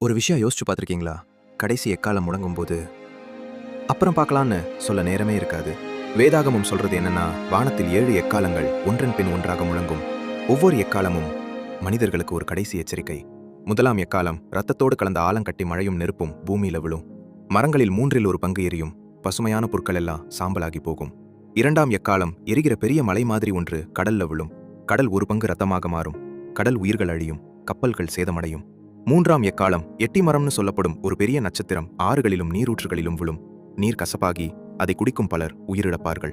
ஒரு விஷயம் யோசிச்சு பார்த்துருக்கீங்களா? கடைசி எக்காலம் முழங்கும்போது அப்புறம் பார்க்கலான்னு சொல்ல நேரமே இருக்காது. வேதாகமம் சொல்றது என்னன்னா, வானத்தில் 7 எக்காலங்கள் ஒன்றன் பின் ஒன்றாக முழங்கும். ஒவ்வொரு எக்காலமும் மனிதர்களுக்கு ஒரு கடைசி எச்சரிக்கை. முதலாம் எக்காலம் இரத்தத்தோடு கலந்த ஆலங்கட்டி மழையும் நெருப்பும் பூமியில விழும். மரங்களில் 3 ஒரு பங்கு எரியும். பசுமையான புற்கள் எல்லாம் சாம்பலாகி போகும். இரண்டாம் எக்காலம் எரிகிற பெரிய மலை மாதிரி ஒன்று கடல்ல விழும். கடல் ஒரு பங்கு ரத்தமாக மாறும். கடல் உயிர்கள் அழியும். கப்பல்கள் சேதமடையும். மூன்றாம் எக்காலம் எட்டி மரம்னு சொல்லப்படும் ஒரு பெரிய நட்சத்திரம் ஆறுகளிலும் நீரூற்றுகளிலும் விழும். நீர் கசப்பாகி அதை குடிக்கும் பலர் உயிரிழப்பார்கள்.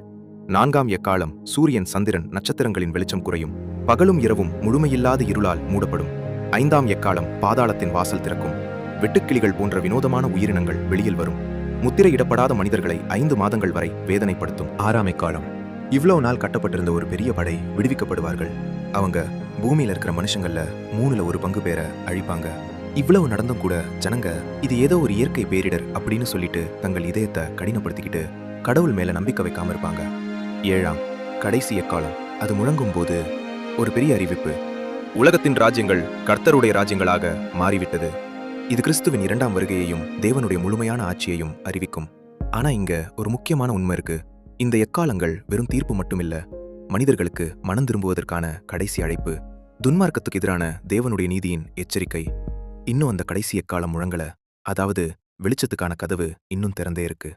நான்காம் எக்காலம் சூரியன், சந்திரன், நட்சத்திரங்களின் வெளிச்சம் குறையும். பகலும் இரவும் முழுமையில்லாத இருளால் மூடப்படும். ஐந்தாம் எக்காலம் பாதாளத்தின் வாசல் திறக்கும். வெட்டுக்கிளிகள் போன்ற வினோதமான உயிரினங்கள் வெளியில் வரும். முத்திரையிடப்படாத மனிதர்களை 5 மாதங்கள் வரை வேதனைப்படுத்தும். ஆறாம் எக்காலம் இவ்வளவு நாள் கட்டப்பட்டிருந்த ஒரு பெரிய படை விடுவிக்கப்படுவார்கள். அவங்க பூமியில இருக்கிற மனுஷங்கள்ல 3 ஒரு பங்கு பேரை அழிப்பாங்க. இவ்வளவு நடந்தும் கூட ஜனங்க இது ஏதோ ஒரு இயற்கை பேரிடர் அப்படின்னு சொல்லிட்டு தங்கள் இதயத்தை கடினப்படுத்திக்கிட்டு கடவுள் மேல நம்பிக்கை வைக்காம இருப்பாங்க. ஏழாம் கடைசி எக்காலம் அது முழங்கும் போது ஒரு பெரிய அறிவிப்பு. உலகத்தின் ராஜ்யங்கள் கர்த்தருடைய ராஜ்யங்களாக மாறிவிட்டது. இது கிறிஸ்துவின் 2ஆம் வருகையையும் தேவனுடைய முழுமையான ஆட்சியையும் அறிவிக்கும். ஆனா இங்க ஒரு முக்கியமான உண்மை இருக்கு. இந்த எக்காலங்கள் வெறும் தீர்ப்பு மட்டுமில்ல, மனிதர்களுக்கு மனம் திரும்புவதற்கான கடைசி அழைப்பு. துன்மார்க்கத்துக்கு எதிரான தேவனுடைய நீதியின் எச்சரிக்கை. இன்னும் அந்த கடைசி எக்காலம் முழங்கல. அதாவது வெளிச்சத்துக்கான கதவு இன்னும் திறந்தே இருக்கு.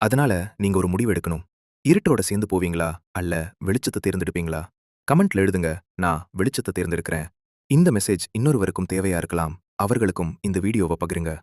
அதனால நீங்க ஒரு முடிவு எடுக்கணும். இருட்டோட சேர்ந்து போவீங்களா அல்ல வெளிச்சத்தை தேர்ந்தெடுப்பீங்களா? கமெண்ட்ல எழுதுங்க. நான் வெளிச்சத்தை தேர்ந்தெடுக்கிறேன். இந்த மெசேஜ் இன்னொருவருக்கும் தேவையா இருக்கலாம். அவர்களுக்கும் இந்த வீடியோவை பகிருங்க.